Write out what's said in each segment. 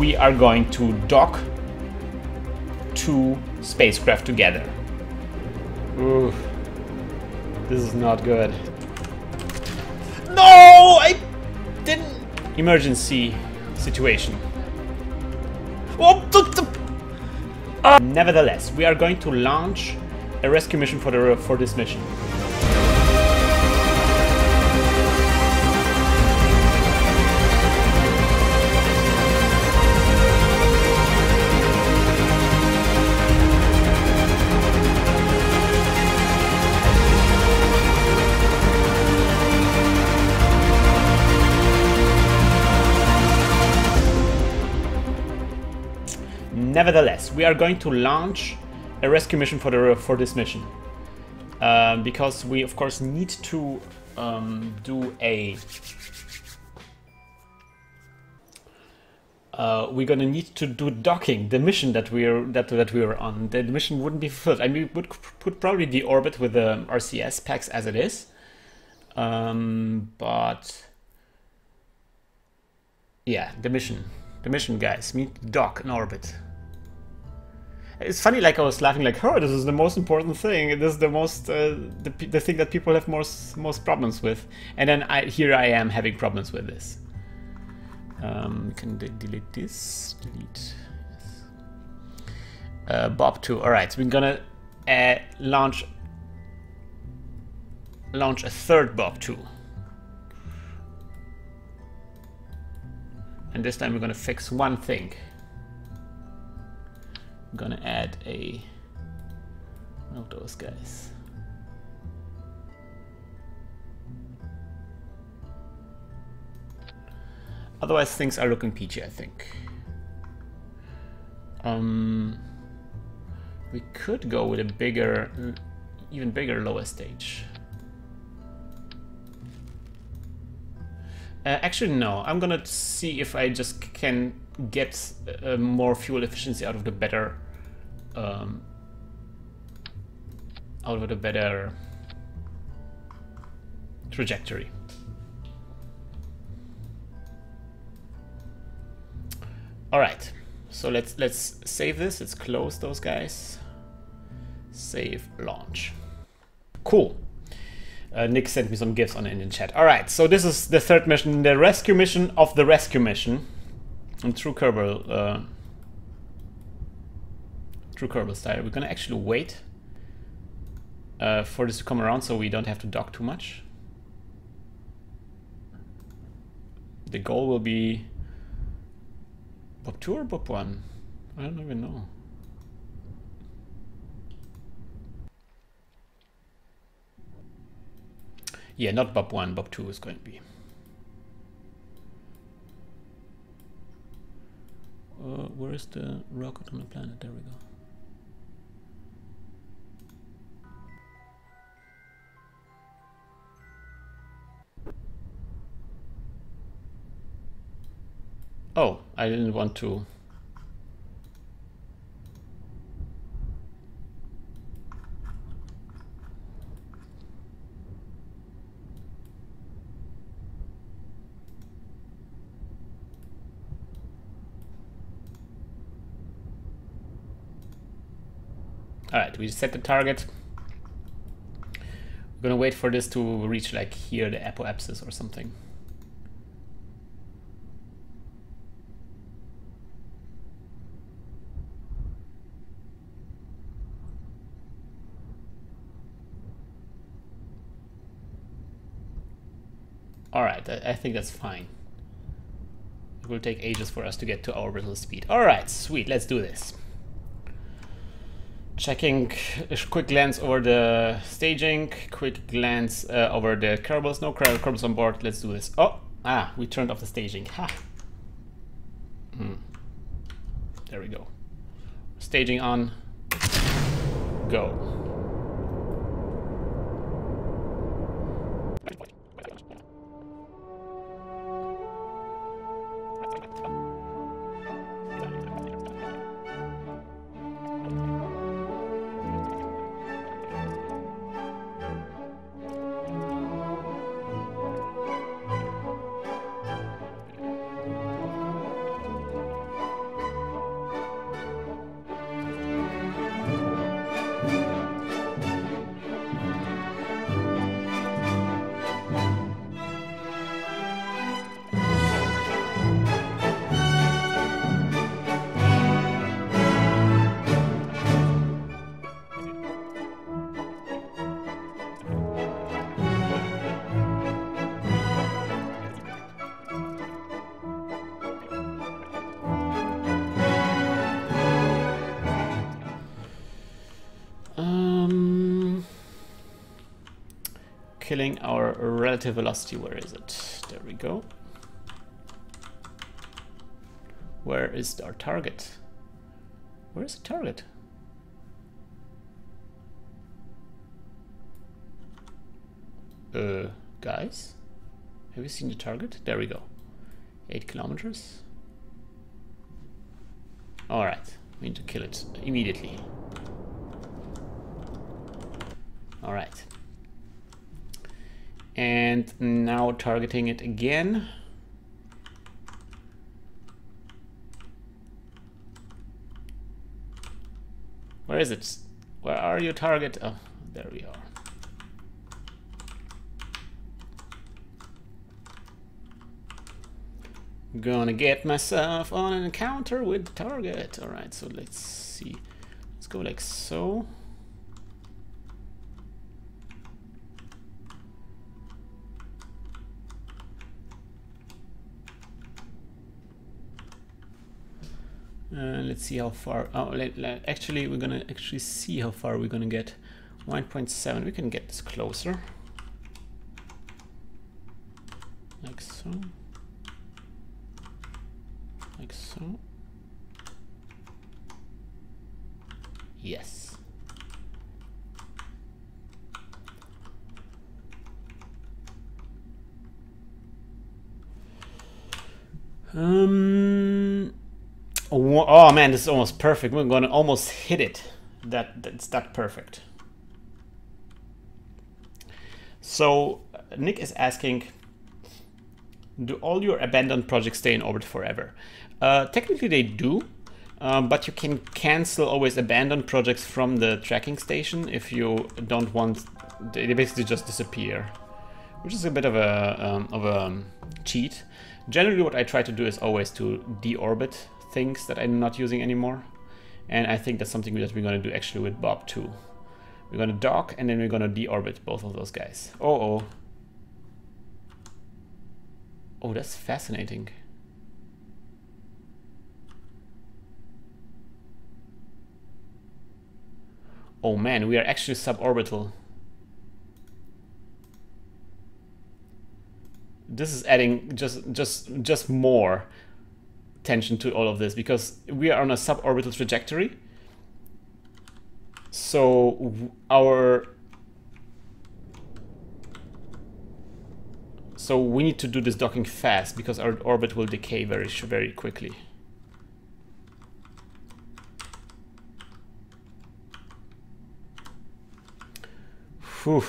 we are going to dock two spacecraft together. Ooh, this is not good. No, I didn't. Emergency situation. Oh, nevertheless, we are going to launch a rescue mission for this mission. Nevertheless, we are going to launch a rescue mission for this mission, because we of course need to do a. We're gonna need to do docking the mission that we were on. The mission wouldn't be fulfilled. I mean, we would put probably the orbit with the RCS packs as it is, but yeah, the mission, guys. We need to dock an orbit. It's funny, like I was laughing, like, "Oh, this is the most important thing. This is the most the thing that people have most problems with." And then here I am having problems with this. We can delete this. Delete. Yes. Bob 2. All right, so we're gonna launch a third Bob 2, and this time we're gonna fix one thing. I'm gonna add one of those guys. Otherwise, things are looking peachy, I think. We could go with a even bigger lower stage. Actually, no. I'm gonna see if I just can get more fuel efficiency out of the better. Trajectory. All right, so let's save this. Let's close those guys. Save, launch. Cool. Nick sent me some gifs in the chat. All right, so this is the third mission, the rescue mission of the rescue mission, in true Kerbal style. We're gonna actually wait for this to come around, so we don't have to dock too much. The goal will be Bob 2 or Bob 1? I don't even know. Yeah, not Bob 1, Bob 2 is going to be. Where is the rocket on the planet? There we go. Oh, I didn't want to. All right, we set the target. We're gonna wait for this to reach like here, the apoapsis or something. All right, I think that's fine. It will take ages for us to get to our orbital speed. All right, sweet, let's do this. Checking a quick glance over the staging, quick glance over the Kerbals. No Kerbals on board. Let's do this. Oh, we turned off the staging. Ha. There we go. Staging on. Go. killing our relative velocity. Where is it? There we go. Where is our target? Where is the target? Guys, have you seen the target? There we go. 8 kilometers. All right, we need to kill it immediately. All right. And now targeting it again. Where is it? Where are you, target? Oh, there we are. Gonna get myself on an encounter with the target. All right, so let's see. Let's go like so. Let's see how far. Oh, actually, we're gonna see how far we're gonna get. 1.7. We can get this closer, like so, like so. Yes. Oh man, this is almost perfect. We're gonna almost hit it. That's that perfect. So Nick is asking, do all your abandoned projects stay in orbit forever? Technically they do, but you can cancel always abandoned projects from the tracking station if you don't want. They basically just disappear, which is a bit of a cheat. Generally what I try to do is always to deorbit things that I'm not using anymore, and I think that's something that we're going to do actually with Bob too. We're going to dock and then we're going to deorbit both of those guys. Oh, that's fascinating. Oh man, we are actually suborbital. This is adding just more tension to all of this, because we are on a suborbital trajectory. So we need to do this docking fast, because our orbit will decay very quickly. Whew.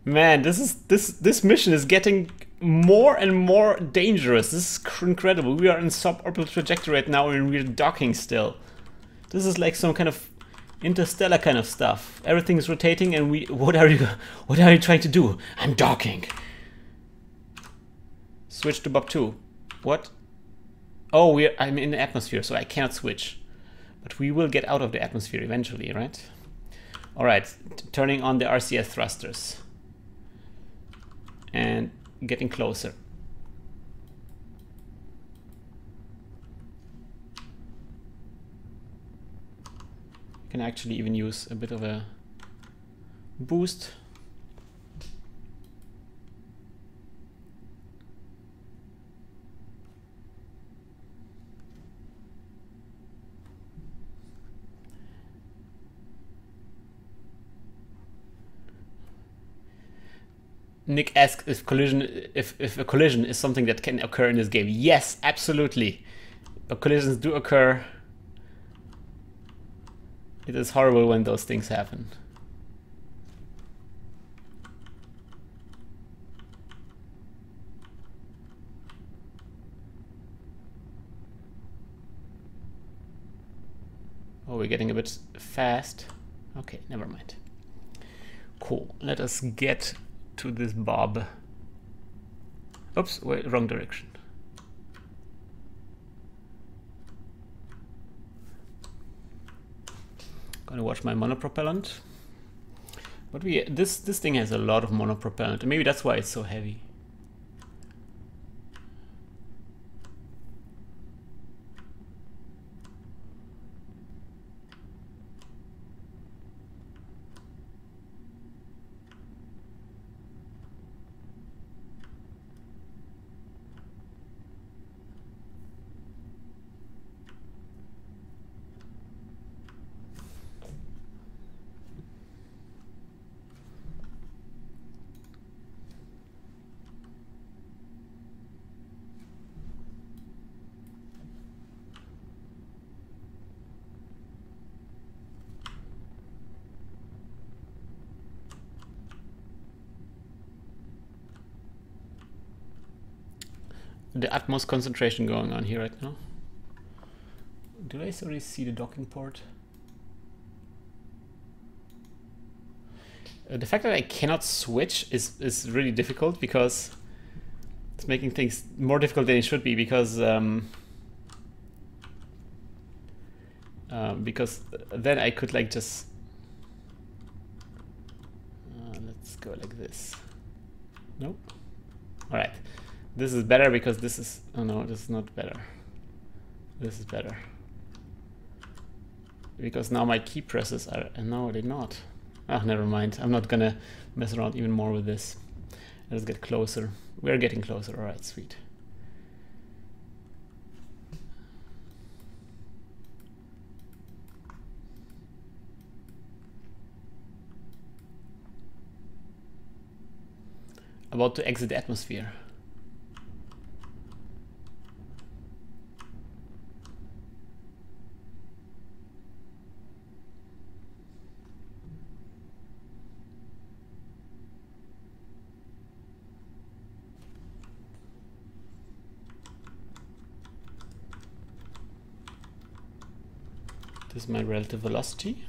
Man, this mission is getting more and more dangerous. This is incredible. We are in suborbital trajectory right now and we're docking still. This is like some kind of interstellar kind of stuff. Everything is rotating and what are you trying to do? I'm docking. Switch to Bob 2. What? Oh, I'm in the atmosphere, so I cannot switch. But we will get out of the atmosphere eventually, right? All right, turning on the RCS thrusters. And getting closer. You can actually even use a bit of a boost. Nick asks if a collision is something that can occur in this game. Yes, absolutely. Collisions do occur. It is horrible when those things happen. Oh, we're getting a bit fast. Okay, never mind. Cool. Let us get to this Bob. Oops, wait, wrong direction. Gonna watch my monopropellant. But this thing has a lot of monopropellant, and maybe that's why it's so heavy. the utmost concentration going on here right now. Do I already see the docking port? The fact that I cannot switch is really difficult because it's making things more difficult than it should be, because then I could like just let's go like this. Nope. All right, this is better because this is, oh no, this is not better. This is better because now my key presses are, no, they're not. Ah, never mind. I'm not gonna mess around even more with this. Let's get closer. We're getting closer. All right, sweet. About to exit the atmosphere. This is my relative velocity.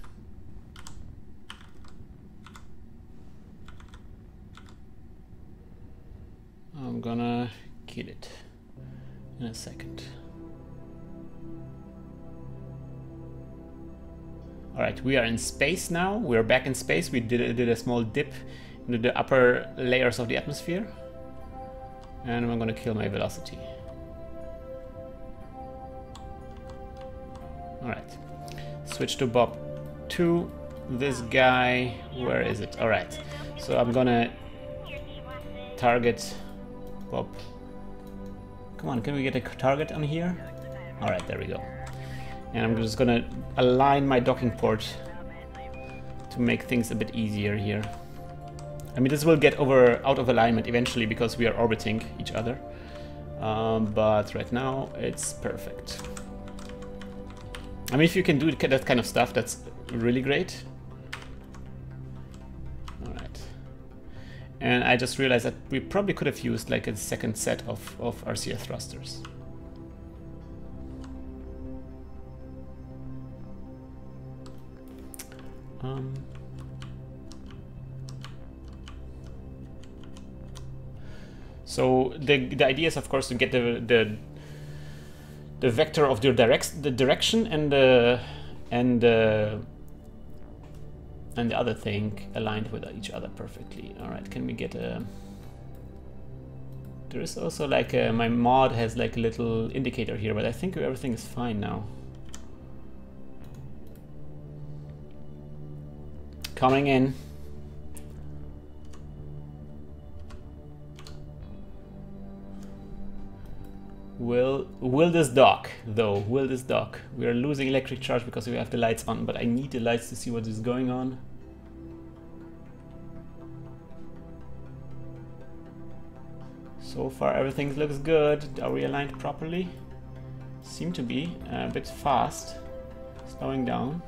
I'm gonna kill it in a second. All right, we are in space now. We're back in space. We did a small dip into the upper layers of the atmosphere. And I'm gonna kill my velocity. All right. Switch to Bob 2. This guy, where is it? All right, so I'm gonna target Bob. Come on, can we get a target on here? All right, there we go. And I'm just gonna align my docking port to make things a bit easier here. I mean, this will get out of alignment eventually because we are orbiting each other. But right now it's perfect. I mean, if you can do that kind of stuff, that's really great. All right. And I just realized that we probably could have used like a second set of RCA thrusters. So the idea is, of course, to get the vector of the direction and the other thing aligned with each other perfectly. All right, can we get a? There is also like my mod has like a little indicator here, but I think everything is fine now. Coming in. Will this dock though? Will this dock? We are losing electric charge because we have the lights on, but I need the lights to see what is going on. So far everything looks good. Are we aligned properly? Seem to be a bit fast. Slowing down.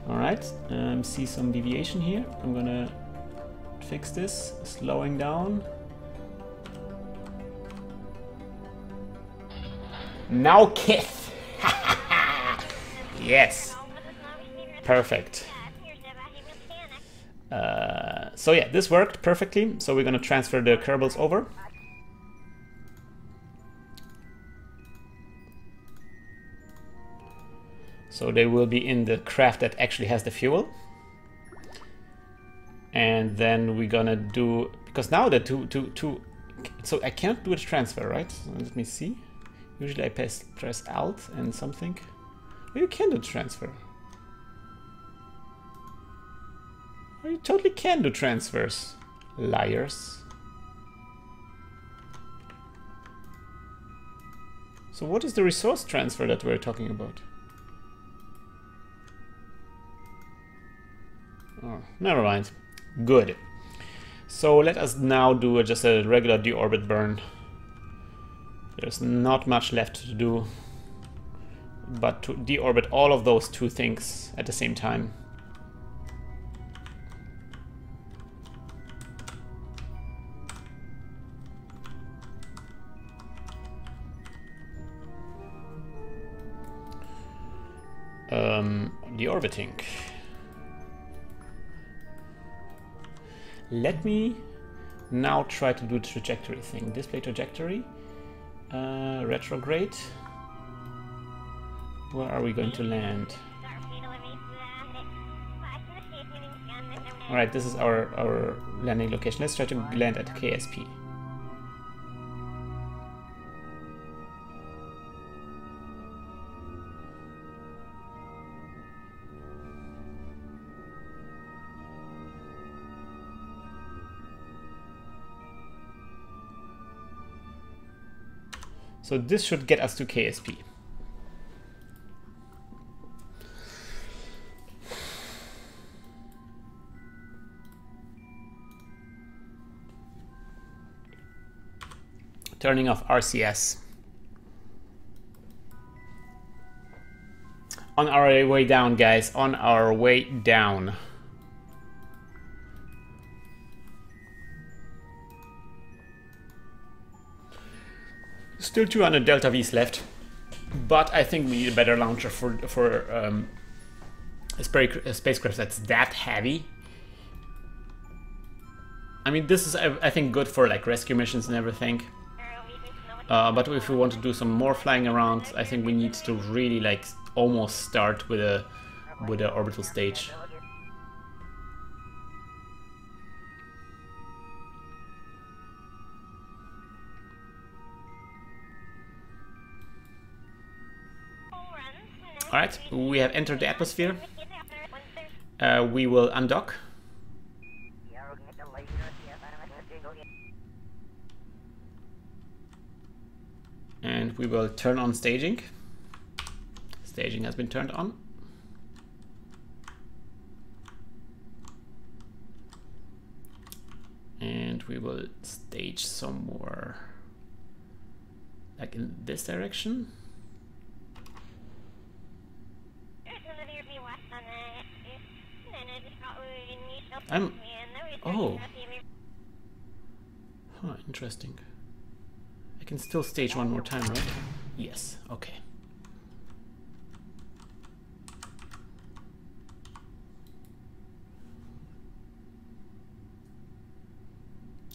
Alright, see some deviation here. I'm gonna fix this, slowing down. Now kiss! Yes! Perfect. So yeah, this worked perfectly. So we're gonna transfer the Kerbals over. So they will be in the craft that actually has the fuel. And then we're gonna do, because now the two, so I can't do a transfer, right? So let me see. Usually I press Alt and something. Well, you can do transfer. Well, you totally can do transfers. Liars. So what is the resource transfer that we're talking about? Oh, never mind. Good. So let us now do just a regular deorbit burn. There's not much left to do, but to deorbit all of those two things at the same time. Deorbiting. Let me now try to do trajectory thing. Display trajectory. Retrograde. Where are we going to land? Alright, this is our landing location. Let's try to land at KSP. So this should get us to KSP. Turning off RCS. On our way down, guys, on our way down. Still 200 Delta V's left, but I think we need a better launcher for a spacecraft that's that heavy. I mean, this is, I think, good for like rescue missions and everything. But if we want to do some more flying around, I think we need to really like almost start with a orbital stage. Alright, we have entered the atmosphere. We will undock. And we will turn on staging. Staging has been turned on. And we will stage some more, like in this direction. Oh. Huh, interesting. I can still stage one more time, right? Yes, okay.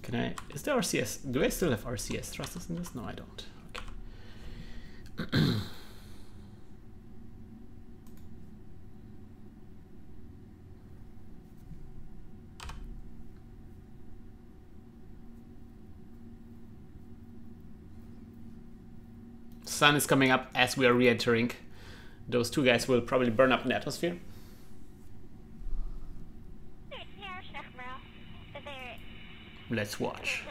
Can I, is there RCS? Do I still have RCS thrusters in this? No, I don't. Okay. Sun is coming up as we are re-entering. Those two guys will probably burn up in the atmosphere. Let's watch.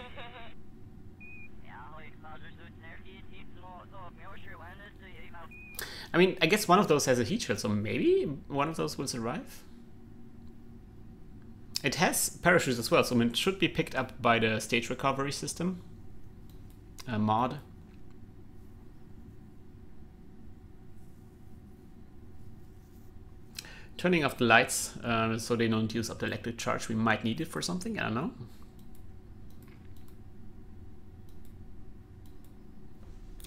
I mean, I guess one of those has a heat shield, so maybe one of those will survive. It has parachutes as well, so it should be picked up by the stage recovery system mod. Turning off the lights so they don't use up the electric charge. We might need it for something, I don't know.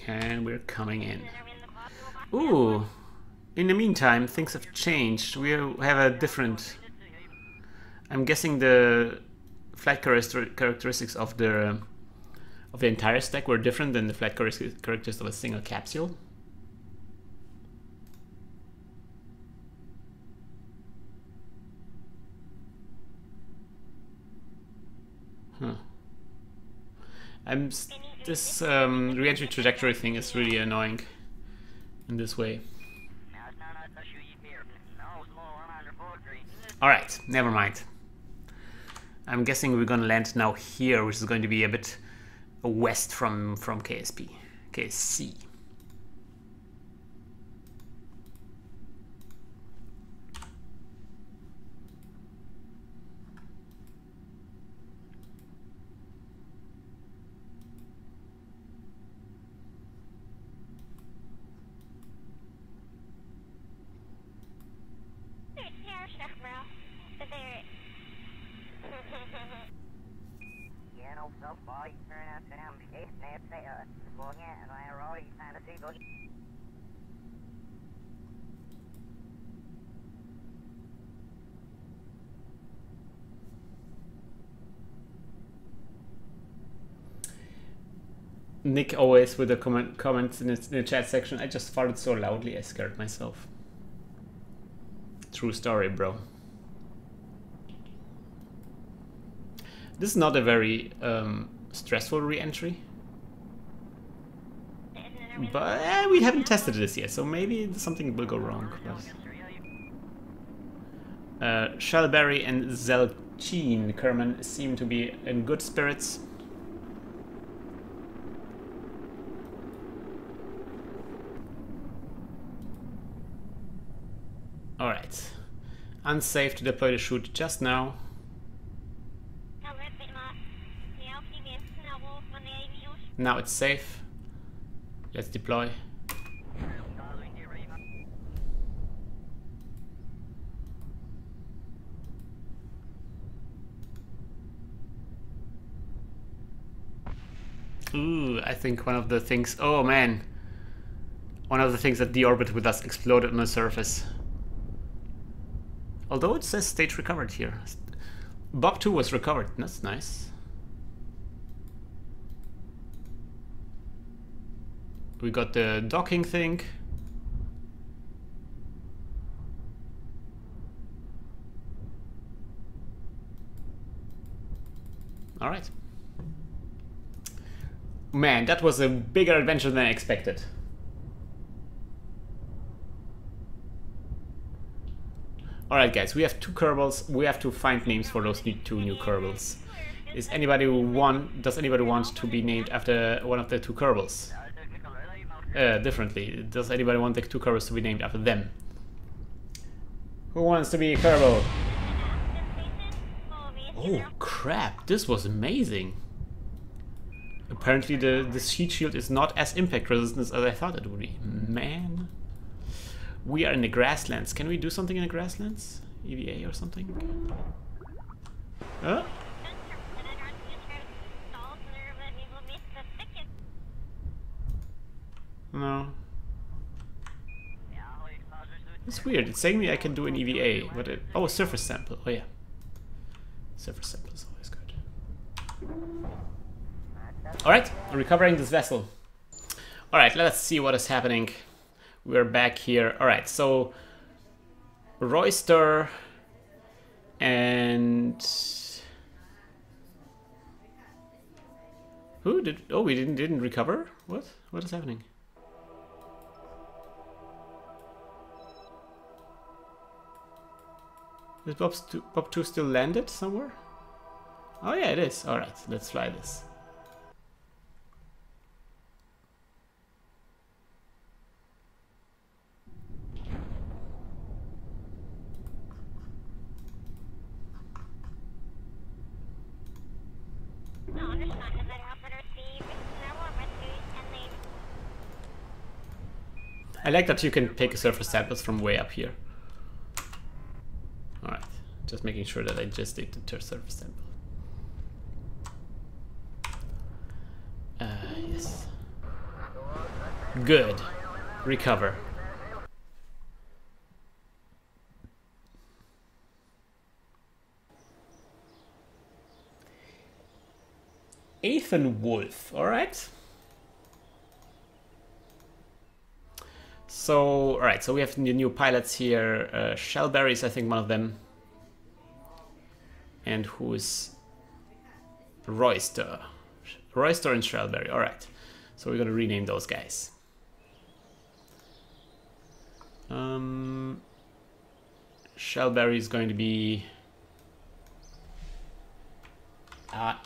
And we're coming in. Ooh, in the meantime, things have changed. We have a different... I'm guessing the flight characteristics of the entire stack were different than the flight characteristics of a single capsule. Huh. This re-entry trajectory thing is really annoying in this way. Alright, never mind. I'm guessing we're gonna land now here, which is going to be a bit west from KSP. KSC. Nick always with the comments in the chat section. I just farted so loudly I scared myself. True story, bro. This is not a very stressful re-entry. But we haven't tested this yet, so maybe something will go wrong. Shellberry and Zelchine Kerman seem to be in good spirits. Alright. Unsafe to deploy the chute just now. Now it's safe. Let's deploy. Ooh, I think one of the things... Oh man! One of the things that deorbited with us exploded on the surface. Although it says stage recovered here. Bob 2 was recovered. That's nice. We got the docking thing. All right. Man, that was a bigger adventure than I expected. Alright guys, we have 2 Kerbals. We have to find names for those 2 new Kerbals. Does anybody want to be named after one of the 2 Kerbals? Differently. Does anybody want the 2 Kerbals to be named after them? Who wants to be a Kerbal? Oh crap, this was amazing. Apparently the heat shield is not as impact resistant as I thought it would be. Man. We are in the grasslands. Can we do something in the grasslands? EVA or something? Huh? No. It's weird. It's saying me I can do an EVA, but it... Oh, a surface sample. Oh yeah. Surface sample is always good. Alright, recovering this vessel. Alright, let's see what is happening. We're back here. Alright, so Royster and who did? Oh, we didn't recover. What? What is happening? Is Bob 2 still landed somewhere? Oh yeah, it is. All right, let's try this. I like that you can pick surface samples from way up here. Alright, just making sure that I just did the surface sample. Yes. Good. Recover. Ethan Wolf, alright. So, alright, so we have the new pilots here. Shellberry is, I think, one of them. And who's Royster? Royster and Shellberry, alright. So we're gonna rename those guys. Shellberry is going to be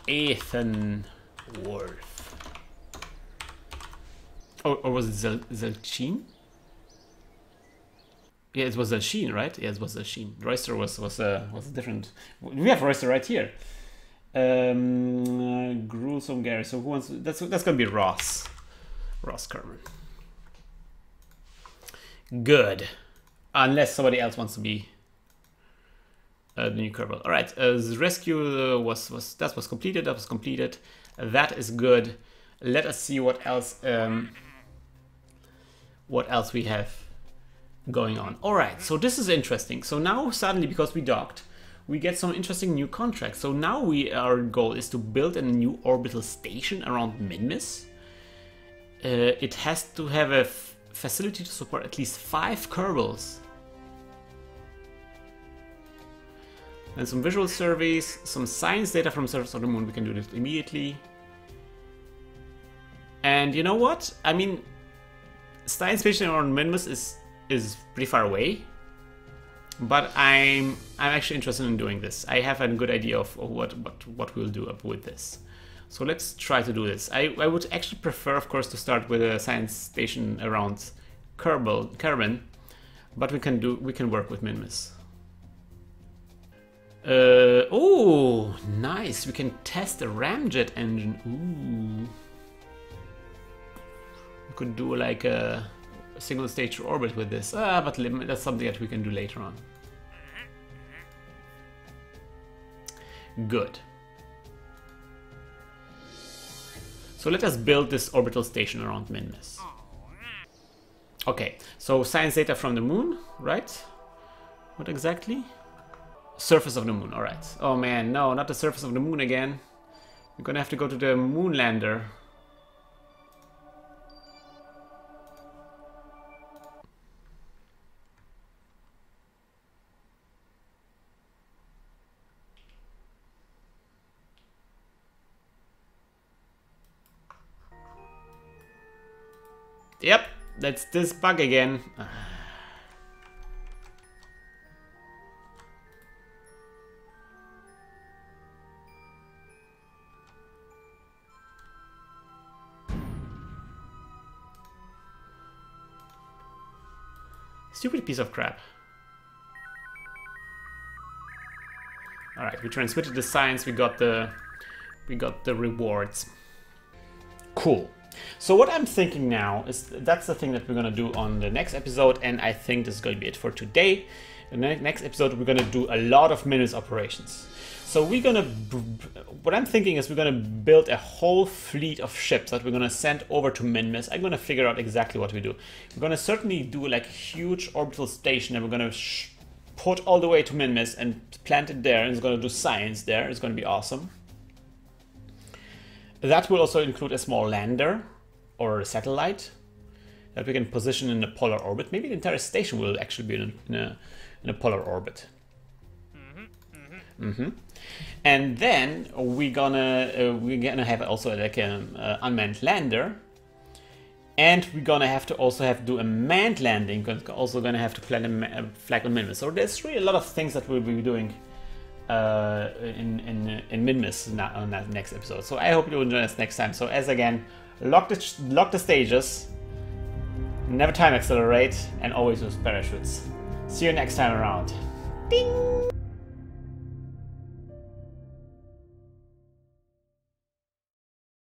Ethan Wolf. Or was it Zelchine? Yeah, it was Zelchine, right? Yeah, it was Zelchine. Royster was a different. We have Royster right here. Gruesome Gary. So who wants? That's gonna be Ross. Ross Kerman. Good. Unless somebody else wants to be the new Kerbal. All right. The rescue was completed. That was completed. That is good. Let us see what else. What else we have going on. All right. So this is interesting. So now suddenly, because we docked, we get some interesting new contracts. So now our goal is to build a new orbital station around Minmus. It has to have a facility to support at least 5 Kerbals. And some visual surveys, some science data from the surface of the moon. We can do this immediately. And you know what? I mean, science station around Minmus is pretty far away. But I'm actually interested in doing this. I have a good idea of what we'll do up with this. So let's try to do this. I would actually prefer, of course, to start with a science station around Kerbin, but we can work with Minmus. Oh, nice! We can test the ramjet engine. Ooh, we could do like a single stage orbit with this. But that's something that we can do later on. Good. So let us build this orbital station around Minmus. Okay, so science data from the moon, right? What exactly? Surface of the moon, alright. Oh man, no, not the surface of the moon again. We're gonna have to go to the moon lander. Yep, that's this bug again. Stupid piece of crap. Alright, we transmitted the science, we got the rewards. Cool. So what I'm thinking now is that's the thing that we're gonna do on the next episode, and I think this is going to be it for today. In the next episode, we're gonna do a lot of Minmus operations. So what I'm thinking is we're gonna build a whole fleet of ships that we're gonna send over to Minmus. I'm gonna figure out exactly what we do. We're gonna certainly do like a huge orbital station, and we're gonna put all the way to Minmus and plant it there, and it's gonna do science there. It's gonna be awesome. That will also include a small lander or a satellite that we can position in a polar orbit. Maybe the entire station will actually be in a polar orbit. And then we're gonna have also like an unmanned lander, and we're gonna have to also do a manned landing. We're also gonna have to plant a flag on Minmus. So there's really a lot of things that we'll be doing in Minmus on that next episode. So I hope you'll join us next time. So as again, lock the stages, never time accelerate, and always use parachutes. See you next time around. Ding!